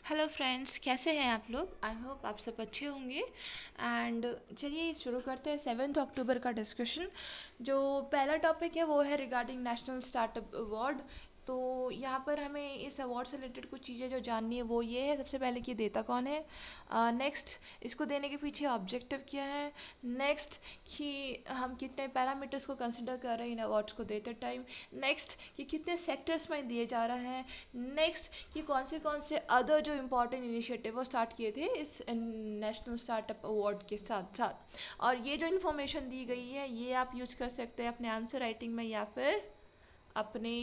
Hello friends, कैसे हैं आप लोग? आई होप आप सब अच्छे होंगे। एंड चलिए शुरू करते हैं 7 अक्टूबर का डिस्कशन। जो पहला टॉपिक है वो है रिगार्डिंग नेशनल स्टार्टअप अवार्ड। तो यहाँ पर हमें इस अवार्ड से रिलेटेड कुछ चीज़ें जो जाननी है वो ये है, सबसे पहले कि देता कौन है, नेक्स्ट इसको देने के पीछे ऑब्जेक्टिव क्या है, नेक्स्ट कि हम कितने पैरामीटर्स को कंसिडर कर रहे हैं इन अवार्ड्स को देते टाइम, नेक्स्ट कि कितने सेक्टर्स में दिए जा रहे हैं, नेक्स्ट कि कौन से अदर जो इम्पोर्टेंट इनिशिएटिव वो स्टार्ट किए थे इस नेशनल स्टार्टअप अवार्ड के साथ साथ। और ये जो इन्फॉर्मेशन दी गई है ये आप यूज कर सकते हैं अपने आंसर राइटिंग में या फिर अपने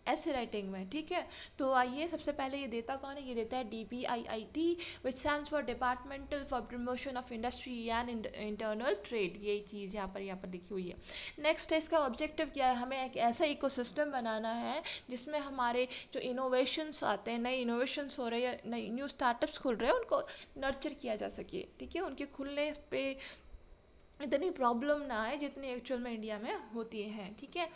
ऐसे राइटिंग में, ठीक है। तो आइए, सबसे पहले ये देता कौन है? ये देता है DPIIT, which stands for departmental for promotion of industry and internal trade. यही चीज़ यहाँ पर लिखी हुई है। नेक्स्ट है इसका ऑब्जेक्टिव क्या है? हमें एक ऐसा इकोसिस्टम बनाना है जिसमें हमारे जो इनोवेशंस आते हैं, नए इनोवेशंस हो रहे हैं, नई न्यू स्टार्टअप्स खुल रहे हैं, उनको नर्चर किया जा सके, ठीक है। उनके खुलने पे इतनी प्रॉब्लम ना आए जितनी एक्चुअल में इंडिया में होती हैं, ठीक है।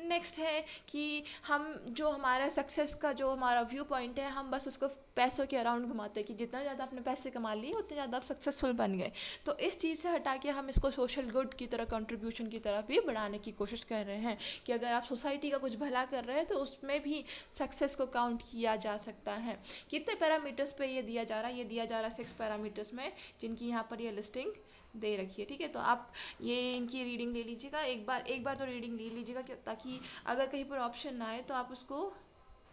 नेक्स्ट है कि हम जो हमारा सक्सेस का जो हमारा व्यू पॉइंट है, हम बस उसको पैसों के अराउंड घुमाते हैं कि जितना ज़्यादा आपने पैसे कमा लिए उतने ज़्यादा आप सक्सेसफुल बन गए। तो इस चीज़ से हटा के हम इसको सोशल गुड की तरह, कंट्रीब्यूशन की तरफ भी बढ़ाने की कोशिश कर रहे हैं कि अगर आप सोसाइटी का कुछ भला कर रहे हैं तो उसमें भी सक्सेस को काउंट किया जा सकता है। कितने पैरामीटर्स पे ये दिया जा रहा है? ये दिया जा रहा है 6 पैरामीटर्स में, जिनकी यहाँ पर ये लिस्टिंग दे रखी है, ठीक है। तो आप ये इनकी रीडिंग ले लीजिएगा, एक बार तो रीडिंग ले लीजिएगा ताकि अगर कहीं पर ऑप्शन ना आए तो आप उसको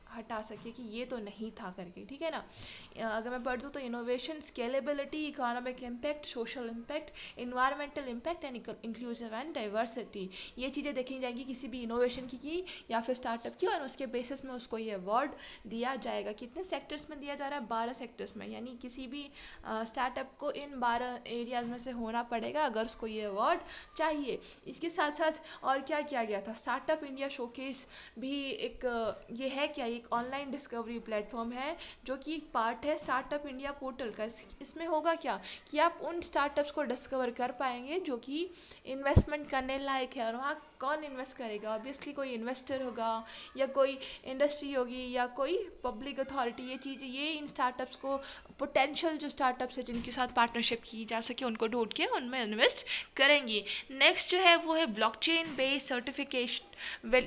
हटा सके कि ये तो नहीं था करके, ठीक है ना। अगर मैं पढ़ दूँ तो innovation, scalability, economic impact, social impact, environmental impact and inclusive and diversity. ये चीज़ें देखी जाएंगी किसी भी इनोवेशन की या फिर स्टार्टअप की, और उसके बेसिस में उसको ये अवार्ड दिया जाएगा। कितने सेक्टर्स में दिया जा रहा है? 12 सेक्टर्स में, यानी किसी भी स्टार्टअप को इन 12 एरियाज में से होना पड़ेगा अगर उसको ये अवार्ड चाहिए। इसके साथ साथ और क्या किया गया था? स्टार्टअप इंडिया शोकेस भी एक ये है क्या, एक ऑनलाइन डिस्कवरी प्लेटफॉर्म है जो कि एक पार्ट है स्टार्टअप इंडिया पोर्टल का। इसमें होगा क्या कि आप उन स्टार्टअप्स को डिस्कवर कर पाएंगे जो कि इन्वेस्टमेंट करने लायक है। और वहाँ कौन इन्वेस्ट करेगा? ऑब्वियसली कोई इन्वेस्टर होगा या कोई इंडस्ट्री होगी या कोई पब्लिक अथॉरिटी। ये चीज़, ये इन स्टार्टअप्स को, पोटेंशियल जो स्टार्टअप्स है जिनके साथ पार्टनरशिप की जा सके, उनको ढूंढ के उनमें इन्वेस्ट करेंगी। नेक्स्ट जो है वो है blockchain based certification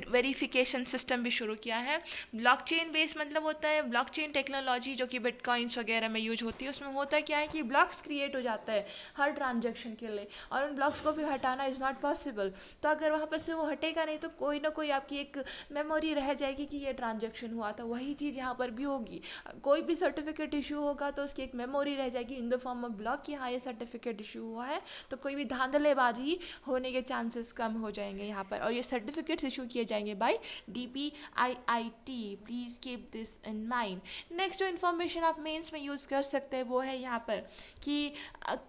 verification system भी शुरू किया है। ब्लॉकचेन बेस मतलब होता है ब्लॉकचेन टेक्नोलॉजी जो कि बिटकॉइंस वगैरह में यूज होती है। उसमें होता क्या है कि ब्लॉक्स क्रिएट हो जाता है हर ट्रांजेक्शन के लिए, और उन ब्लॉक्स को फिर हटाना इज़ नॉट पॉसिबल। तो अगर वहाँ पर से वो हटेगा नहीं तो कोई ना कोई आपकी एक मेमोरी रह जाएगी कि ये ट्रांजेक्शन हुआ था। वही चीज़ यहाँ पर भी होगी। कोई भी सर्टिफिकेट इशू होगा तो उसकी एक मेमोरी रह जाएगी in the form of block कि हाँ ये सर्टिफिकेट इशू हुआ है। तो कोई भी धांधलेबाजी होने के चांसेस कम हो जाएंगे यहाँ पर। और ये सर्टिफिकेट्स इशू किए जाएंगे by DPIIT। Please keep this in mind. Next जो इन्फॉर्मेशन आप मेंस में यूज़ कर सकते हैं वो है यहाँ पर कि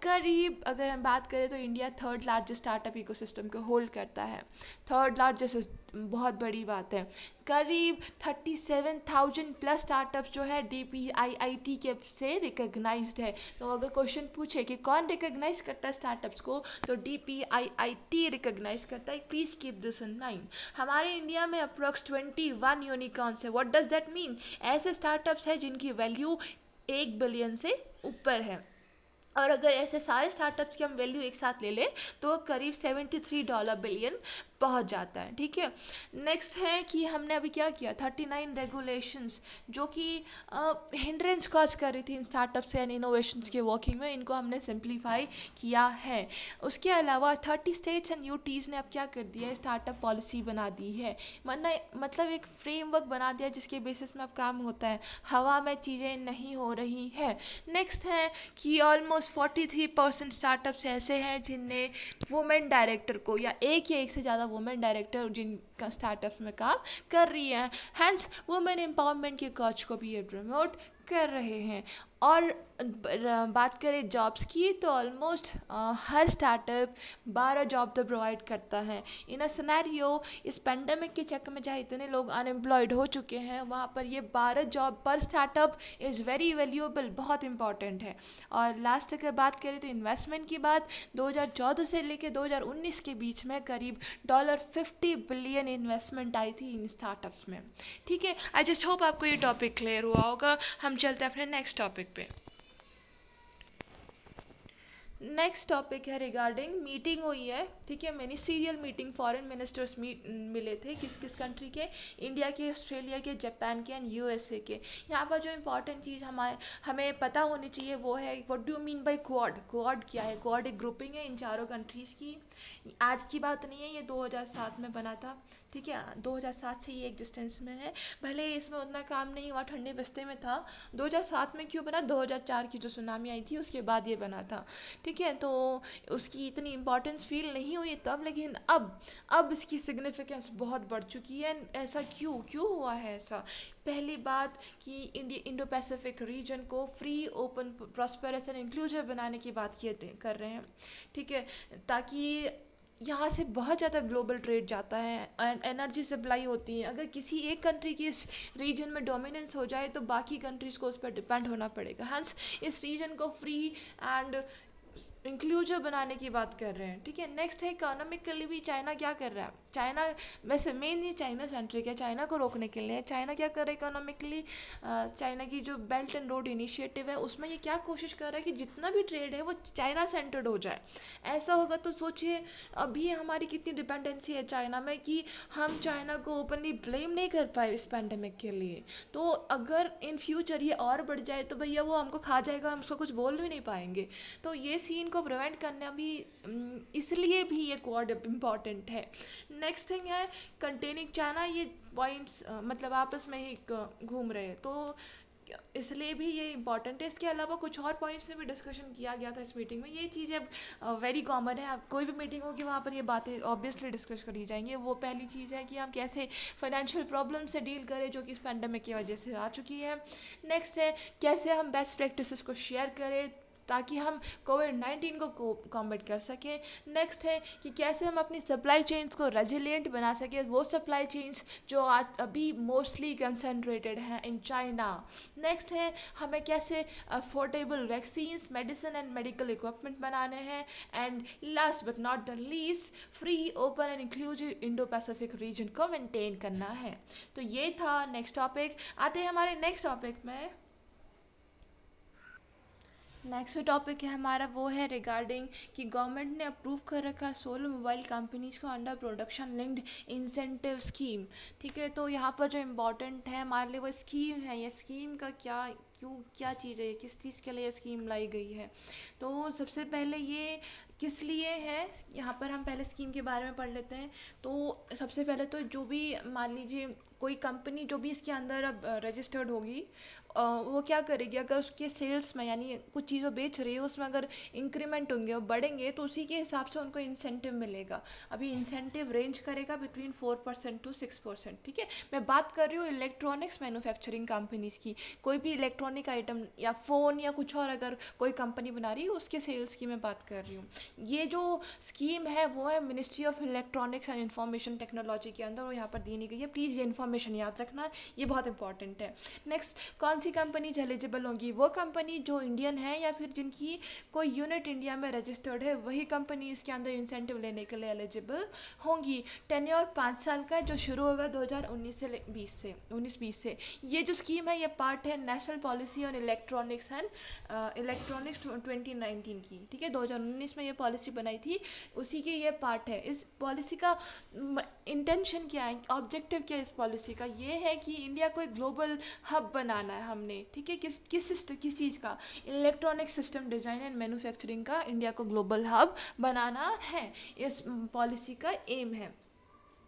करीब अगर हम बात करें तो India 3rd largest startup ecosystem को होल्ड करता है। 3rd लार्जेस्ट बहुत बड़ी बात है। करीब 37,000 प्लस स्टार्टअप्स जो है DPIIT के से रिकग्नाइज्ड है। तो अगर क्वेश्चन पूछे कि कौन रिकग्नाइज करता है स्टार्टअप्स को, तो DPIIT रिकग्नाइज करता है। Please keep this in mind. हमारे इंडिया में अप्रोक्स 21 यूनिकॉर्न्स है। What does that mean? ऐसे स्टार्टअप्स है जिनकी वैल्यू 1 बिलियन से ऊपर है। और अगर ऐसे सारे स्टार्टअप्स की हम वैल्यू एक साथ ले लें तो करीब $73 बिलियन पहुंच जाता है, ठीक है। नेक्स्ट है कि हमने अभी क्या किया, 39 रेगुलेशंस जो कि हिंड्रेंस कॉज कर रही थी इन स्टार्टअप्स एंड इनोवेशंस के वर्किंग में, इनको हमने सिंप्लीफाई किया है। उसके अलावा 30 स्टेट्स एंड यूटीज़ ने अब क्या कर दिया है, स्टार्टअप पॉलिसी बना दी है। मतलब एक फ्रेमवर्क बना दिया जिसके बेसिस में अब काम होता है, हवा में चीज़ें नहीं हो रही है। नेक्स्ट है कि ऑलमोस्ट 43% स्टार्टअप्स ऐसे हैं जिनने वुमेन डायरेक्टर को, या एक से ज़्यादा वुमेन डायरेक्टर जिनका स्टार्टअप्स में काम कर रही है। हैंस वुमेन एम्पावरमेंट के कॉज को भी ये प्रमोट कर रहे हैं। और बात करें जॉब्स की तो ऑलमोस्ट हर स्टार्टअप 12 जॉब तो प्रोवाइड करता है। इन अ सिनेरियो, इस पेंडेमिक के चक्कर में जहाँ इतने लोग अनएम्प्लॉयड हो चुके हैं, वहाँ पर ये 12 जॉब पर स्टार्टअप इज़ वेरी वैल्यूएबल, बहुत इंपॉर्टेंट है। और लास्ट अगर बात करें तो इन्वेस्टमेंट की बात, 2014 से लेकर 2019 के बीच में करीब $50 बिलियन में इन्वेस्टमेंट आई थी इन स्टार्टअप्स में। ठीक है, आई जस्ट होप आपको ये टॉपिक क्लियर हुआ होगा। हम चलते हैं अपने नेक्स्ट टॉपिक पे। नेक्स्ट टॉपिक है रिगार्डिंग मीटिंग हुई है, ठीक है, मिनिस्ट्रियल मीटिंग, फॉरेन मिनिस्टर्स मिले थे किस किस कंट्री के, इंडिया के, ऑस्ट्रेलिया के, जापान के एंड यूएसए के। यहाँ पर जो इम्पोर्टेंट चीज़ हमें पता होनी चाहिए वो है what do you mean by quad. Quad क्या है? क्वाड एक ग्रुपिंग है इन चारों कंट्रीज़ की। आज की बात नहीं है, ये 2007 में बना था, ठीक है, 2007 से ये एग्जिस्टेंस में है। भले इसमें उतना काम नहीं हुआ, ठंडे बस्ते में था। 2007 में क्यों बना? 2004 की जो सुनामी आई थी उसके बाद ये बना था, ठीक है। तो उसकी इतनी इम्पोर्टेंस फील नहीं हुई तब, लेकिन अब इसकी सिग्निफिकेंस बहुत बढ़ चुकी है। ऐसा क्यों हुआ है ऐसा? पहली बात कि इंडो पैसिफिक रीजन को free, open, prosperous and inclusive बनाने की बात कर रहे हैं, ठीक है, ताकि यहाँ से बहुत ज़्यादा ग्लोबल ट्रेड जाता है, एनर्जी सप्लाई होती है। अगर किसी एक कंट्री की इस रीजन में डोमिनेंस हो जाए तो बाकी कंट्रीज़ को उस पर डिपेंड होना पड़ेगा। हंस इस रीजन को फ्री एंड इंक्लूसिव बनाने की बात कर रहे हैं, ठीक है। नेक्स्ट है इकोनॉमिकली भी चाइना क्या कर रहा है। चाइना वैसे मेन ये चाइना सेंट्रिक है, चाइना को रोकने के लिए चाइना क्या कर रहा है इकोनॉमिकली। चाइना की जो बेल्ट एंड रोड इनिशिएटिव है उसमें ये क्या कोशिश कर रहा है कि जितना भी ट्रेड है वो चाइना सेंटर्ड हो जाए। ऐसा होगा तो सोचिए अभी हमारी कितनी डिपेंडेंसी है चाइना में कि हम चाइना को ओपनली ब्लेम नहीं कर पाए इस पैंडेमिक के लिए। तो अगर इन फ्यूचर ये और बढ़ जाए तो भैया वो हमको खा जाएगा, हम उसको कुछ बोल भी नहीं पाएंगे। तो ये सीन को प्रिवेंट करना भी इसलिए भी ये क्वाड इम्पॉर्टेंट है। नेक्स्ट थिंग है कंटेनिंग चाइना। ये पॉइंट्स मतलब आपस में ही घूम रहे हैं, तो इसलिए भी ये इम्पॉर्टेंट है। इसके अलावा कुछ और पॉइंट्स में भी डिस्कशन किया गया था इस मीटिंग में। ये चीज़ें अब वेरी कॉमन है, आप कोई भी मीटिंग होगी वहाँ पर ये बातें ऑब्वियसली डिस्कस करी जाएंगी। वो पहली चीज़ है कि हम कैसे फाइनेंशियल प्रॉब्लम से डील करें जो कि इस पैंडेमिक की वजह से आ चुकी है। नेक्स्ट है कैसे हम बेस्ट प्रैक्टिसेस को शेयर करें ताकि हम कोविड-19 को कॉम्बैट कर सकें। नेक्स्ट है कि कैसे हम अपनी सप्लाई चेन्स को रेजिलिएंट बना सकें, वो सप्लाई चेन्स जो आज अभी मोस्टली कंसंट्रेटेड हैं इन चाइना। नेक्स्ट है हमें कैसे affordable vaccines, medicine and medical equipment बनाने हैं। And last but not the least free, open and inclusive Indo Pacific region को मेंटेन करना है। तो ये था नेक्स्ट टॉपिक। आते हैं हमारे नेक्स्ट टॉपिक में। नेक्स्ट टॉपिक है हमारा वो है रिगार्डिंग कि गवर्नमेंट ने अप्रूव कर रखा है 16 मोबाइल कंपनीज को under production linked incentive scheme, ठीक है। तो यहाँ पर जो इम्पोर्टेंट है हमारे लिए वो स्कीम है। ये स्कीम का क्या चीज़ है, किस चीज़ के लिए स्कीम लाई गई है। तो सबसे पहले ये किस लिए है, यहाँ पर हम पहले स्कीम के बारे में पढ़ लेते हैं। तो सबसे पहले तो जो भी मान लीजिए कोई कंपनी जो भी इसके अंदर अब रजिस्टर्ड होगी वो क्या करेगी, अगर उसके सेल्स में यानी कुछ चीज़ें बेच रही है उसमें अगर इंक्रीमेंट होंगे और बढ़ेंगे तो उसी के हिसाब से उनको इंसेंटिव मिलेगा। अभी इंसेंटिव रेंज करेगा बिटवीन 4% to 6%, ठीक है। मैं बात कर रही हूँ इलेक्ट्रॉनिक्स मैन्युफैक्चरिंग कंपनीज की। कोई भी इलेक्ट्रॉनिक आइटम या फ़ोन या कुछ और अगर कोई कंपनी बना रही है उसके सेल्स की मैं बात कर रही हूँ। ये जो स्कीम है वो है ministry of electronics and information technology के अंदर और यहाँ पर दी गई है। प्लीज़ ये इन्फॉर्मेशन याद रखना, ये बहुत इंपॉर्टेंट है। नेक्स्ट कौन सी कंपनी एलिजिबल होगी, वो कंपनी जो इंडियन है या फिर जिनकी कोई यूनिट इंडिया में रजिस्टर्ड है वही कंपनी इसके अंदर इंसेंटिव लेने के लिए एलिजिबल होंगी। टेन्योर 5 साल का जो शुरू होगा 2019 से 19-20 से। ये जो स्कीम है ये पार्ट है national policy on electronics and electronics 2019 की, ठीक है। 2019 में ये पॉलिसी बनाई थी, उसी के ये पार्ट है। इस पॉलिसी का इंटेंशन क्या है, ऑब्जेक्टिव क्या है इस पॉलिसी का, ये है कि इंडिया को एक ग्लोबल हब बनाना है हमने, ठीक है। किस चीज़ का, electronic system design and manufacturing का इंडिया को ग्लोबल हब बनाना है, इस पॉलिसी का एम है।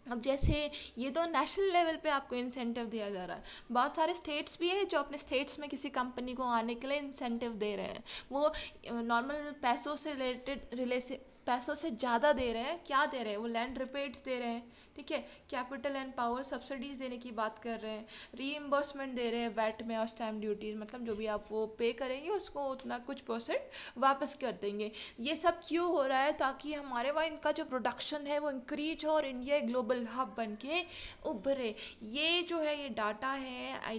अब जैसे ये तो नेशनल लेवल पे आपको इंसेंटिव दिया जा रहा है, बहुत सारे स्टेट्स भी है जो अपने स्टेट्स में किसी कंपनी को आने के लिए इंसेंटिव दे रहे हैं। वो नॉर्मल पैसों से पैसों से ज़्यादा दे रहे हैं। क्या दे रहे हैं, वो लैंड रिपेट्स दे रहे हैं, ठीक है, कैपिटल एंड पावर सब्सिडीज़ देने की बात कर रहे हैं, रीइंबर्समेंट दे रहे हैं वैट में और स्टैम्प ड्यूटीज़, मतलब जो भी आप वो पे करेंगे उसको उतना कुछ % वापस कर देंगे। ये सब क्यों हो रहा है, ताकि हमारे वहाँ इनका जो प्रोडक्शन है वो इंक्रीज हो और इंडिया ग्लोबल हब बन के उभरे। ये जो है ये डाटा है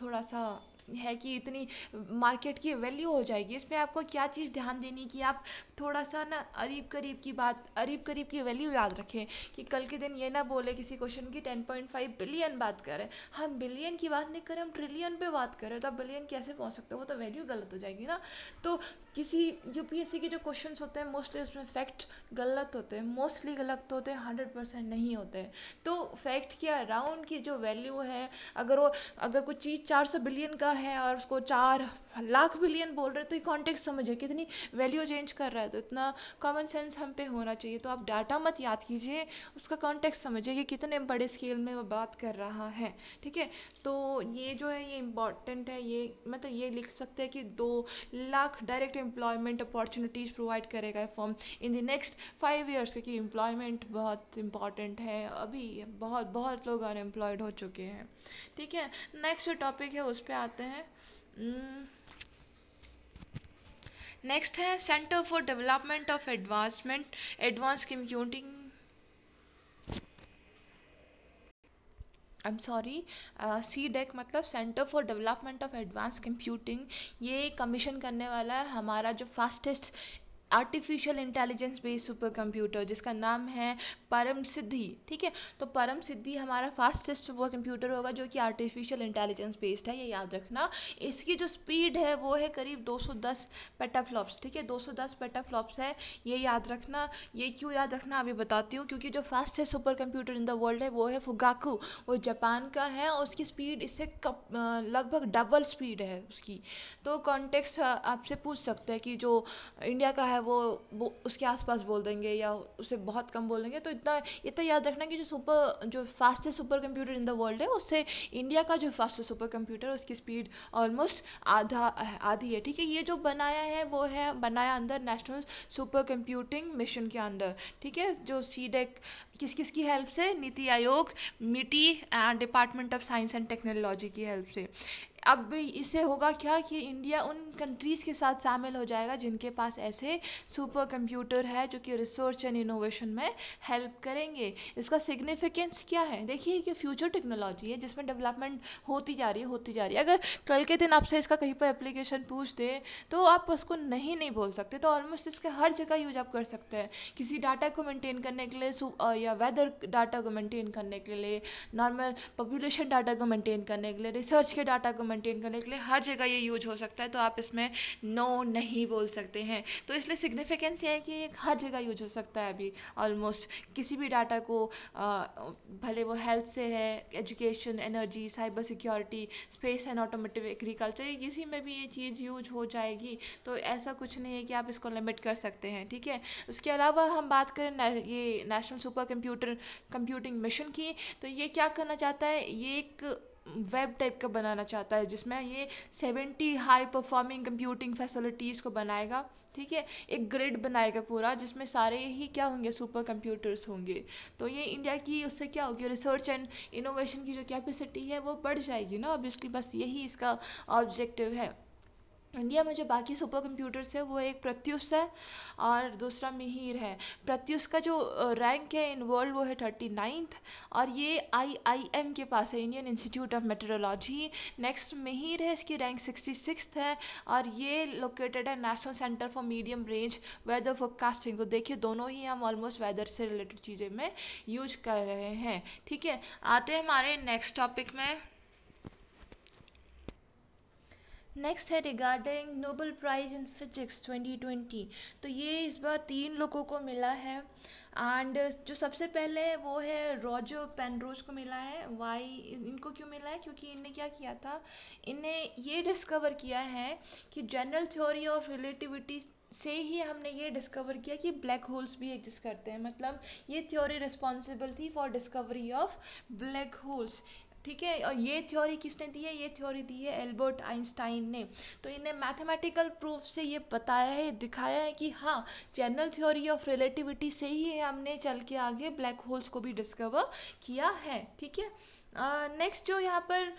थोड़ा सा है कि इतनी मार्केट की वैल्यू हो जाएगी। इसमें आपको क्या चीज़ ध्यान देनी कि आप थोड़ा सा ना अरीब करीब की वैल्यू याद रखें, कि कल के दिन ये ना बोले किसी क्वेश्चन की 10.5 बिलियन बात करें, हम बिलियन की बात नहीं करें, हम ट्रिलियन पे बात करें, तो आप बिलियन कैसे पहुंच सकते हो, वो तो वैल्यू गलत हो जाएगी ना। तो किसी यूपीएससी के जो क्वेश्चंस होते हैं मोस्टली उसमें फैक्ट गलत होते हैं, मोस्टली गलत होते हैं, 100% नहीं होते हैं। तो फैक्ट के अराउंड की जो वैल्यू है, अगर कोई चीज़ 400 बिलियन का है और उसको 4 लाख बिलियन बोल रहे हैं, तो ये कॉन्टेक्स्ट समझिए कितनी वैल्यू चेंज कर रहा है। तो इतना कॉमन सेंस हम पे होना चाहिए। तो आप डाटा मत याद कीजिए, उसका कॉन्टेक्स्ट समझिए कि कितने बड़े स्केल में वो बात कर रहा है, ठीक है। तो ये जो है ये इम्पॉर्टेंट है। ये मतलब ये लिख सकते हैं कि 2 lakh direct employment opportunities provide करेगा ये form in the next 5 years, क्योंकि एम्प्लॉयमेंट बहुत इंपॉर्टेंट है। अभी बहुत बहुत लोग अनएम्प्लॉयड हो चुके हैं, ठीक है। नेक्स्ट जो टॉपिक है उस पर आते हैं। नेक्स्ट है centre for development of advance computing, I am sorry, CDEC मतलब centre for development of advance computing. ये कमीशन करने वाला है हमारा जो fastest artificial intelligence based super computer, जिसका नाम है परम सिद्धि, ठीक है। तो परम सिद्धि हमारा फास्टेस्ट सुपर कंप्यूटर होगा जो कि आर्टिफिशियल इंटेलिजेंस बेस्ड है, ये याद रखना। इसकी जो स्पीड है वो है करीब 210 पेटाफ्लॉप्स, ठीक है, 210 पेटाफ्लॉप्स है, ये याद रखना। ये क्यों याद रखना अभी बताती हूँ, क्योंकि जो fastest super computer in the world है वो है फुगाकू, वो जापान का है, और उसकी स्पीड इससे लगभग डबल स्पीड है उसकी। तो कॉन्टेक्स्ट आपसे पूछ सकते हैं कि जो इंडिया का है वो उसके आसपास बोल देंगे या उसे बहुत कम बोल देंगे। तो इतना याद रखना कि जो fastest super computer in the world है उससे इंडिया का जो फास्टेस्ट सुपर कंप्यूटर है उसकी स्पीड ऑलमोस्ट आधी है, ठीक है। ये जो बनाया है वो है बनाया अंदर नेशनल सुपर कंप्यूटिंग मिशन के अंदर, ठीक है। जो CDEC किस किस की हेल्प से, नीति आयोग, मिटी and department of science and technology की हेल्प से। अब इससे होगा क्या कि इंडिया उन कंट्रीज़ के साथ शामिल हो जाएगा जिनके पास ऐसे सुपर कंप्यूटर है जो कि रिसर्च एंड इनोवेशन में हेल्प करेंगे। इसका सिग्निफिकेंस क्या है, देखिए कि फ्यूचर टेक्नोलॉजी है जिसमें डेवलपमेंट होती जा रही है। अगर कल के दिन आपसे इसका कहीं पर एप्लीकेशन पूछ दे तो आप उसको नहीं बोल सकते। तो ऑलमोस्ट इसका हर जगह यूज आप कर सकते हैं, किसी डाटा को मेंटेन करने के लिए या वेदर डाटा को मेंटेन करने के लिए, नॉर्मल पॉपुलेशन डाटा को मेंटेन करने के लिए, रिसर्च के डाटा को मेंटेन करने के लिए, हर जगह ये यूज हो सकता है। तो आप इसमें नो नहीं बोल सकते हैं। तो इसलिए सिग्निफिकेंस ये है कि ये हर जगह यूज हो सकता है। अभी ऑलमोस्ट किसी भी डाटा को भले वो हेल्थ से है, education, energy, cyber security, space and automotive agriculture, ये किसी में भी ये चीज़ यूज हो जाएगी। तो ऐसा कुछ नहीं है कि आप इसको लिमिट कर सकते हैं, ठीक है। उसके अलावा हम बात करें ये नेशनल सुपर कंप्यूटिंग मिशन की, तो ये क्या करना चाहता है, ये एक वेब टाइप का बनाना चाहता है जिसमें ये 70 हाई परफॉर्मिंग कंप्यूटिंग फैसिलिटीज़ को बनाएगा, ठीक है। एक ग्रिड बनाएगा पूरा जिसमें सारे ही क्या होंगे, सुपर कंप्यूटर्स होंगे। तो ये इंडिया की उससे क्या होगी, रिसर्च एंड इनोवेशन की जो कैपेसिटी है वो बढ़ जाएगी ना, ऑब्वियसली। बस यही इसका ऑब्जेक्टिव है। इंडिया में जो बाकी सुपर कंप्यूटर्स है वो एक प्रत्युष है और दूसरा मिहिर है। प्रत्युष का जो रैंक है इन वर्ल्ड वो है 39th, और ये IIM के पास है, Indian institute of metrology. Next Mihir है, इसकी रैंक 66th है, और ये लोकेटेड है national centre for medium range weather forecasting. तो देखिए दोनों ही हम ऑलमोस्ट वेदर से रिलेटेड चीज़ें में यूज कर रहे हैं, ठीक है। आते हैं हमारे नेक्स्ट टॉपिक में। नेक्स्ट है regarding Nobel prize in physics 2020। तो ये इस बार 3 लोगों को मिला है, एंड जो सबसे पहले है वो है रॉजर पेनरोज को मिला है। वाई इनको क्यों मिला है, क्योंकि इनने क्या किया था, इन्हें ये डिस्कवर किया है कि जनरल थ्योरी ऑफ रिलेटिविटी से ही हमने ये डिस्कवर किया कि ब्लैक होल्स भी एग्जिस्ट करते हैं। मतलब ये थ्योरी रिस्पॉन्सिबल थी for discovery of black holes, ठीक है। और ये थ्योरी किसने दी है, ये थ्योरी दी है एल्बर्ट आइंस्टाइन ने। तो इन्हें मैथमेटिकल प्रूफ से ये बताया है, दिखाया है कि हाँ, जनरल थ्योरी ऑफ रिलेटिविटी से ही हमने चल के आगे ब्लैक होल्स को भी डिस्कवर किया है, ठीक है। नेक्स्ट जो यहाँ पर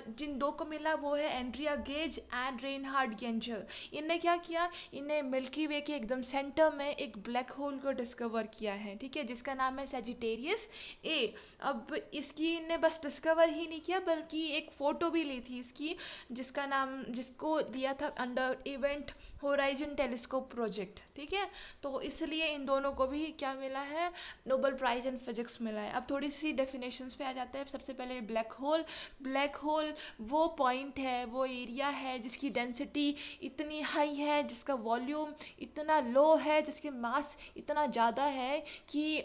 जिन दो को मिला वो है एंड्रिया गेज एंड रेनहार्ड गेंजर। इनने क्या किया, इन्हें मिल्की वे के एकदम सेंटर में एक ब्लैक होल को डिस्कवर किया है, ठीक है, जिसका नाम है सेजिटेरियस ए। अब इसकी इनने बस डिस्कवर ही नहीं किया बल्कि एक फ़ोटो भी ली थी इसकी, जिसको लिया था under event horizon telescope project, ठीक है। तो इसलिए इन दोनों को भी क्या मिला है, नोबेल प्राइज इन फिजिक्स मिला है। अब थोड़ी सी डेफिनेशंस पे आ जाते हैं। सबसे पहले ब्लैक होल वो पॉइंट है, वो एरिया है जिसकी डेंसिटी इतनी हाई है, जिसका वॉल्यूम इतना लो है, जिसके मास इतना ज़्यादा है कि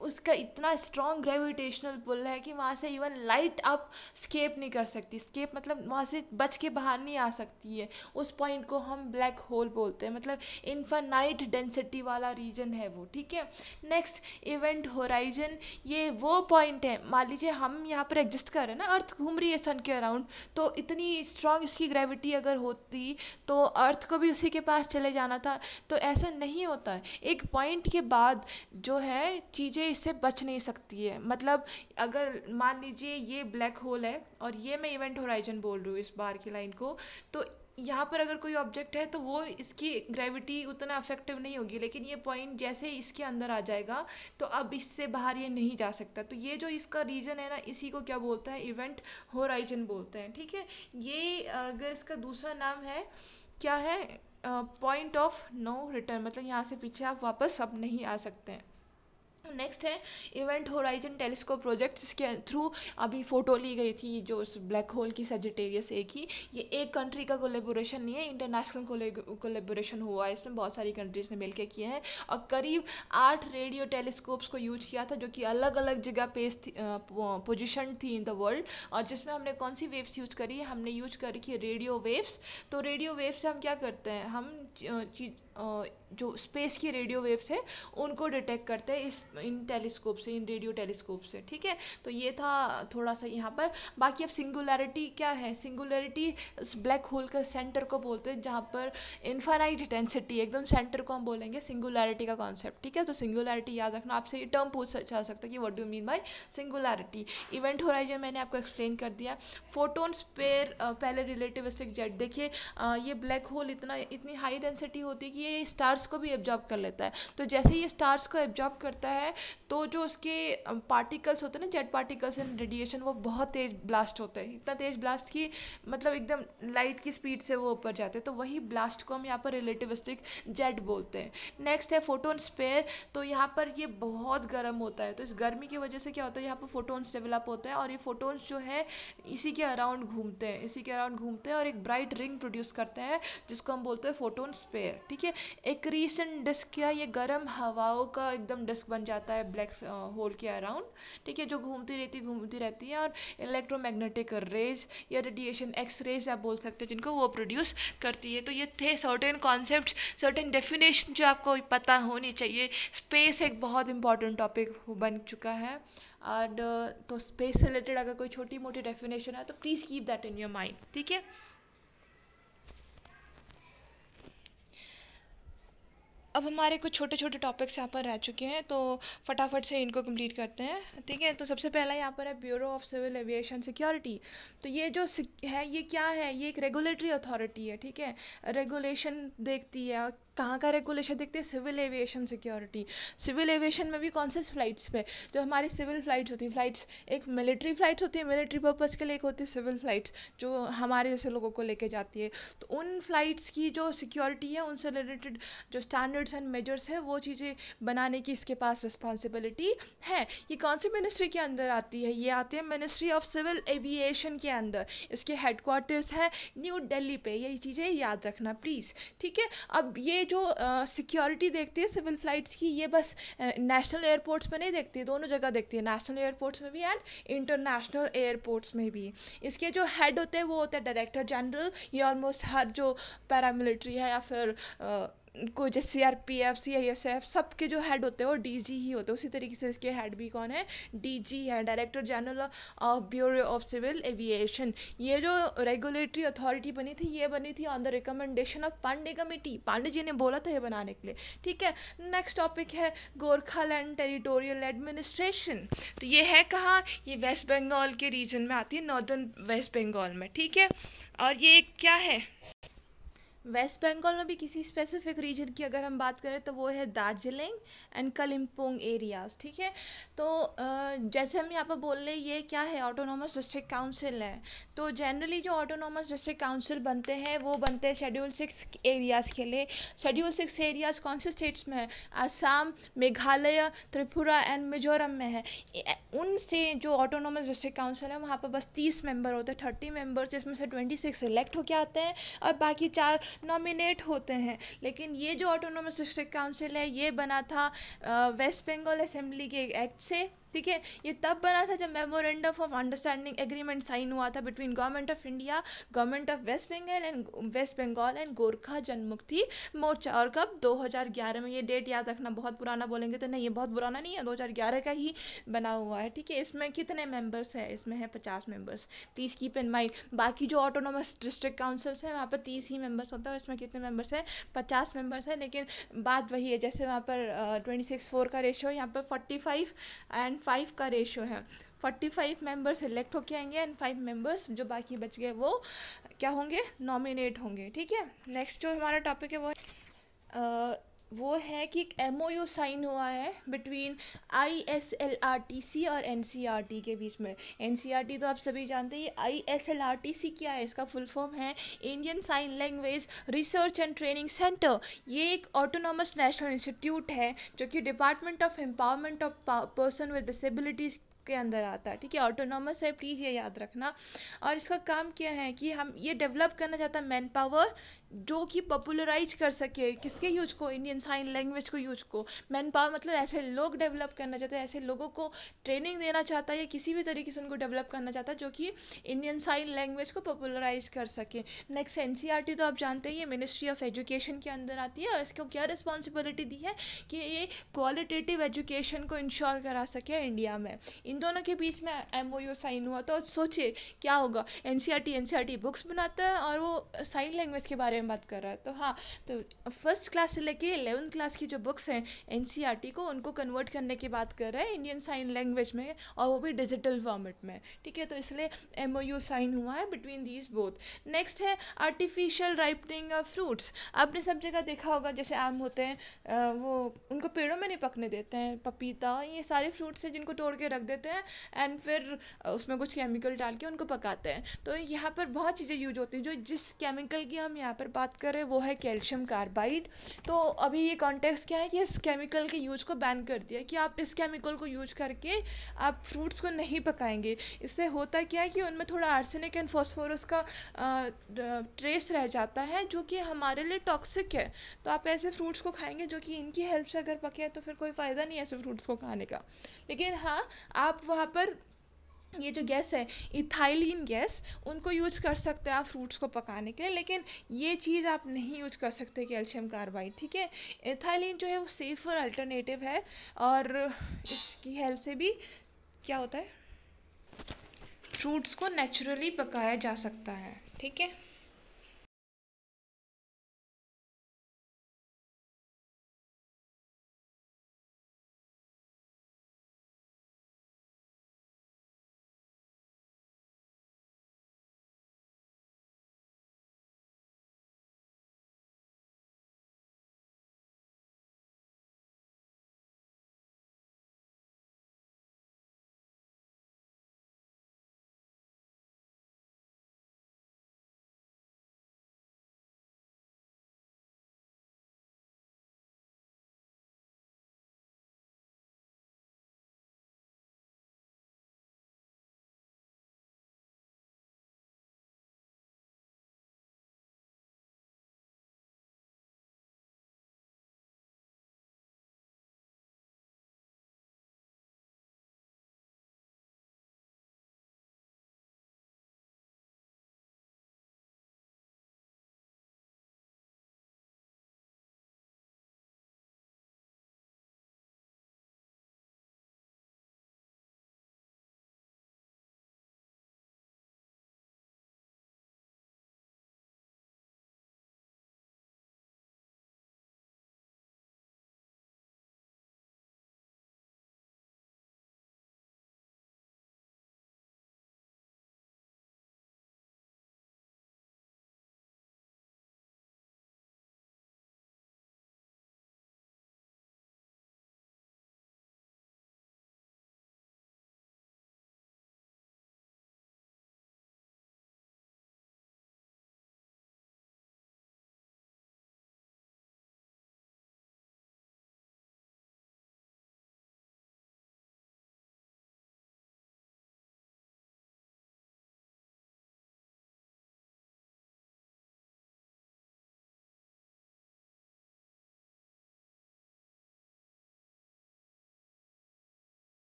उसका इतना स्ट्रॉन्ग ग्रेविटेशनल पुल है कि वहाँ से इवन लाइट आप स्केप नहीं कर सकती। स्केप मतलब वहाँ से बच के बाहर नहीं आ सकती है। उस पॉइंट को हम ब्लैक होल बोलते हैं, मतलब इनफाइनाइट डेंसिटी वाला रीजन है वो, ठीक है। नेक्स्ट इवेंट होराइजन, ये वो पॉइंट है, मान लीजिए हम यहाँ पर एग्जिस्ट कर रहे हैं ना, अर्थ घूम रही है सन के अराउंड, तो इतनी स्ट्रॉन्ग इसकी ग्रेविटी अगर होती तो अर्थ को भी उसी के पास चले जाना था। तो ऐसा नहीं होता है, एक पॉइंट के बाद जो है चीज़ें इससे बच नहीं सकती है। मतलब अगर मान लीजिए ये ब्लैक होल है और ये मैं इवेंट होराइजन बोल रही हूँ इस बार की लाइन को, तो यहाँ पर अगर कोई ऑब्जेक्ट है तो वो इसकी ग्रेविटी उतना अफेक्टिव नहीं होगी, लेकिन ये पॉइंट जैसे इसके अंदर आ जाएगा तो अब इससे बाहर ये नहीं जा सकता। तो ये जो इसका रीजन है ना, इसी को क्या बोलते हैं, इवेंट होराइजन बोलते हैं, ठीक है। ये अगर इसका दूसरा नाम है क्या है, पॉइंट ऑफ नो रिटर्न, मतलब यहाँ से पीछे आप वापस अब नहीं आ सकते हैं। नेक्स्ट है इवेंट होराइजन टेलीस्कोप प्रोजेक्ट, जिसके थ्रू अभी फोटो ली गई थी जो उस ब्लैक होल की सेजिटेरियस ए की। ये एक कंट्री का कोलेबोरेशन नहीं है, इंटरनेशनल कोलेबोरेशन हुआ है, इसमें बहुत सारी कंट्रीज ने मिलकर किए हैं और करीब 8 रेडियो टेलीस्कोप्स को यूज किया था, जो कि अलग अलग जगह पे पोजिशन थी इन द वर्ल्ड। और जिसमें हमने कौन सी वेव्स यूज करी, हमने यूज करी कि रेडियो वेव्स। तो रेडियो वेव्स से हम क्या करते हैं, हम जो स्पेस की रेडियो वेव्स है उनको डिटेक्ट करते हैं इन टेलीस्कोप से, इन रेडियो टेलीस्कोप से, ठीक है। तो ये था थोड़ा सा यहाँ पर। बाकी अब सिंगुलैरिटी क्या है, सिंगुलैरिटी इस ब्लैक होल का सेंटर को बोलते हैं, जहाँ पर इनफाइनाइट डेंसिटी, एकदम सेंटर को हम बोलेंगे सिंगुलैरिटी का कॉन्सेप्ट, ठीक है। तो सिंगुलैरिटी याद रखना, आपसे ये टर्म पूछ जा सकता है कि what do mean by singularity. Event horizon मैंने आपको एक्सप्लेन कर दिया। फोटोन्स पेयर पहले रिलेटिविस्टिक जेट, देखिए ये ब्लैक होल इतनी हाई डेंसिटी होती है कि ये स्टार्स को भी एब्जॉर्ब कर लेता है। तो जैसे ये स्टार्स को एब्जॉर्ब करता है तो जो उसके पार्टिकल्स होते हैं ना, जेट पार्टिकल्स एंड रेडिएशन, वो बहुत तेज ब्लास्ट होता है, इतना तेज ब्लास्ट कि मतलब एकदम लाइट की स्पीड से वो ऊपर जाते हैं। तो वही ब्लास्ट को हम यहाँ पर रिलेटिविस्टिक जेट बोलते हैं। नेक्स्ट है फोटोन स्पेयर, तो यहाँ पर ये बहुत गर्म होता है, तो इस गर्मी की वजह से क्या होता है, यहाँ पर फोटोन्स डेवलप होते हैं और ये फोटोन्स जो है इसी के अराउंड घूमते हैं और एक ब्राइट रिंग प्रोड्यूस करते हैं, जिसको हम बोलते हैं फोटोन स्पेयर, ठीक है। एक रीसेंट डिस्क क्या, ये गर्म हवाओं का एकदम डिस्क बन जाता है ब्लैक होल के अराउंड, ठीक है, जो घूमती रहती है और इलेक्ट्रोमैग्नेटिक रेज या रेडिएशन, एक्स रेज आप बोल सकते हैं, जिनको वो प्रोड्यूस करती है। तो ये थे सर्टेन कॉन्सेप्ट, सर्टेन डेफिनेशन जो आपको पता होनी चाहिए। स्पेस एक बहुत इंपॉर्टेंट टॉपिक बन चुका है और तो स्पेस से रिलेटेड अगर कोई छोटी मोटी डेफिनेशन है तो please keep that in your mind, ठीक है। अब हमारे कुछ छोटे छोटे टॉपिक्स यहाँ पर रह चुके हैं, तो फटाफट से इनको कंप्लीट करते हैं, ठीक है। तो सबसे पहला यहाँ पर है bureau of civil aviation security. तो ये जो है ये क्या है, ये एक रेगुलेटरी अथॉरिटी है, ठीक है। रेगुलेशन देखती है, कहाँ का रेगुलेशन देखते हैं, civil aviation security. Civil aviation में भी कौन से फ्लाइट्स पे, जो हमारी सिविल फ्लाइट्स होती हैं, फ्लाइट्स एक मिलिट्री फ्लाइट्स होती है, मिलिट्री पर्पज़ के लिए, एक होती है सिविल फ्लाइट्स जो हमारे जैसे लोगों को लेके जाती है। तो उन फ्लाइट्स की जो सिक्योरिटी है, उनसे रिलेटेड जो स्टैंडर्ड्स एंड मेजर्स है, वो चीज़ें बनाने की इसके पास रिस्पॉन्सिबिलिटी है। ये कौन सी मिनिस्ट्री के अंदर आती है, ये आती है मिनिस्ट्री ऑफ सिविल एविएशन के अंदर। इसके हेडक्वार्टर्स है न्यू दिल्ली पे, ये चीज़ें याद रखना प्लीज़, ठीक है। अब ये जो सिक्योरिटी देखती है सिविल फ्लाइट्स की, ये बस नेशनल एयरपोर्ट्स में नहीं देखती है, दोनों जगह देखती है, नेशनल एयरपोर्ट्स में भी एंड इंटरनेशनल एयरपोर्ट्स में भी। इसके जो हेड होते हैं वो होते हैं डायरेक्टर जनरल। ये ऑलमोस्ट हर जो पैरामिलिट्री है या फिर को जैसे CRPF, CISF सबके जो हेड होते हैं वो DG ही होते हैं, उसी तरीके से इसके हेड भी कौन है, DG है, director general of bureau of civil aviation. ये जो रेगुलेटरी अथॉरिटी बनी थी, ये बनी थी on the recommendation of Pandey committee, Pandey ji ने बोला था ये बनाने के लिए, ठीक है। नेक्स्ट टॉपिक है गोरखालैंड टेरिटोरियल एडमिनिस्ट्रेशन। तो ये है कहाँ, ये वेस्ट बंगाल के रीजन में आती है, नॉर्दर्न वेस्ट बंगाल में, ठीक है। और ये क्या है, वेस्ट बंगाल में भी किसी स्पेसिफिक रीजन की अगर हम बात करें तो वो है दार्जिलिंग एंड कलिम्पोंग एरियाज, ठीक है। तो जैसे हम यहाँ पर बोल रहे, ये क्या है, ऑटोनोमस डिस्ट्रिक्ट काउंसिल है। तो जनरली जो ऑटोनोमस डिस्ट्रिक्ट काउंसिल बनते हैं वो बनते हैं शेड्यूल 6 एरियाज के लिए। शेड्यूल 6 एरियाज कौन से स्टेट्स में है, आसाम, मेघालय, त्रिपुरा एंड मिजोरम में है। उनसे जो ऑटोनोमस डिस्ट्रिक्ट काउंसिल है वहाँ पर बस 30 मेंबर होते हैं, 30 मेंबर्स, जिसमें से 26 सिलेक्ट होके आते हैं और बाकी 4 नॉमिनेट होते हैं। लेकिन ये जो ऑटोनोमस डिस्ट्रिक्ट काउंसिल है ये बना था वेस्ट बंगाल असेंबली के एक्ट से, ठीक है। ये तब बना था जब memorandum of understanding agreement sign हुआ था between government of India, government of west Bengal and Gorkha Janmukti Morcha. और कब, 2011 में। ये डेट याद रखना, बहुत पुराना बोलेंगे तो नहीं, ये बहुत पुराना नहीं है, 2011 का ही बना हुआ है, ठीक है। इसमें कितने मेंबर्स है, इसमें है 50 members, please keep in mind. बाकी जो ऑटोनोमस डिस्ट्रिक्ट काउंसिल्स है वहाँ पर 30 ही मेंबर्स होता है, इसमें कितने मेंबर्स है, 50 मेंबर्स है। लेकिन बात वही है, जैसे वहाँ पर 26:4 का रेशियो, यहाँ पर 45 एंड 5 का रेशियो है। 45 मेंबर्स सिलेक्ट होके आएंगे एंड 5 मेंबर्स जो बाकी बच गए वो क्या होंगे, नॉमिनेट होंगे, ठीक है। नेक्स्ट जो हमारा टॉपिक है वो है कि एक MOU साइन हुआ है बिटवीन ISLRTC और NCERT के बीच में। NCERT तो आप सभी जानते हैं, ये ISLRTC क्या है, इसका फुल फॉर्म है Indian sign language research and training centre. ये एक ऑटोनॉमस नेशनल इंस्टीट्यूट है जो कि department of empowerment of person with disabilities के अंदर आता है, ठीक है। ऑटोनॉमस है, प्लीज ये याद रखना। और इसका काम क्या है कि हम ये डेवलप करना चाहता है मैन पावर जो कि पॉपुलराइज कर सके किसके यूज को, इंडियन साइन लैंग्वेज को यूज को। मैन पावर मतलब ऐसे लोग डेवलप करना चाहता है, ऐसे लोगों को ट्रेनिंग देना चाहता है या किसी भी तरीके से उनको डेवलप करना चाहता है जो कि इंडियन साइन लैंग्वेज को पॉपुलराइज कर सके। नेक्स्ट NCERT तो आप जानते हैं ये मिनिस्ट्री ऑफ एजुकेशन के अंदर आती है और इसको क्या रिस्पॉन्सिबिलिटी दी है कि ये क्वालिटेटिव एजुकेशन को इंश्योर करा सके इंडिया में। इन दोनों के बीच में MOU साइन हुआ। तो सोचिए क्या होगा, NCERT बुक्स बनाता है और वो साइन लैंग्वेज के बारे में बात कर रहा है। तो हाँ, तो फर्स्ट क्लास से लेके 11th क्लास की जो बुक्स हैं NCERT को, उनको कन्वर्ट करने की बात कर रहा है इंडियन साइन लैंग्वेज में, और वो भी डिजिटल फॉर्मेट में, ठीक है। तो इसलिए MOU साइन हुआ है बिटवीन दीज बोथ। नेक्स्ट है आर्टिफिशियल राइपनिंग ऑफ फ्रूट्स। आपने सब जगह देखा होगा, जैसे आम होते हैं वो उनको पेड़ों में नहीं पकने देते हैं, पपीता, ये सारे फ्रूट्स हैं जिनको तोड़ के रख देते हैं एंड फिर उसमें कुछ केमिकल डाल के उनको पकाते हैं। तो यहाँ पर बहुत चीज़ें यूज होती हैं। जो जिस केमिकल की हम यहाँ पर बात कर रहे हैं वो है कैल्शियम कार्बाइड। तो अभी ये कॉन्टेक्स्ट क्या है कि इस केमिकल के यूज को बैन कर दिया कि आप इस केमिकल को यूज करके आप फ्रूट्स को नहीं पकाएंगे। इससे होता क्या है कि उनमें थोड़ा आर्सेनिक एंड फॉस्फोरस का ट्रेस रह जाता है जो कि हमारे लिए टॉक्सिक है। तो आप ऐसे फ्रूट्स को खाएंगे जो कि इनकी हेल्प से अगर पके हैं तो फिर कोई फ़ायदा नहीं है ऐसे फ्रूट्स को खाने का। लेकिन हाँ, आप वहाँ पर ये जो गैस है इथाइलिन गैस, उनको यूज कर सकते हैं आप फ्रूट्स को पकाने के लिए, लेकिन ये चीज़ आप नहीं यूज कर सकते कैल्शियम कार्बाइड, ठीक है। इथाइलिन जो है वो सेफ और अल्टरनेटिव है और इसकी हेल्प से भी क्या होता है, फ्रूट्स को नेचुरली पकाया जा सकता है, ठीक है।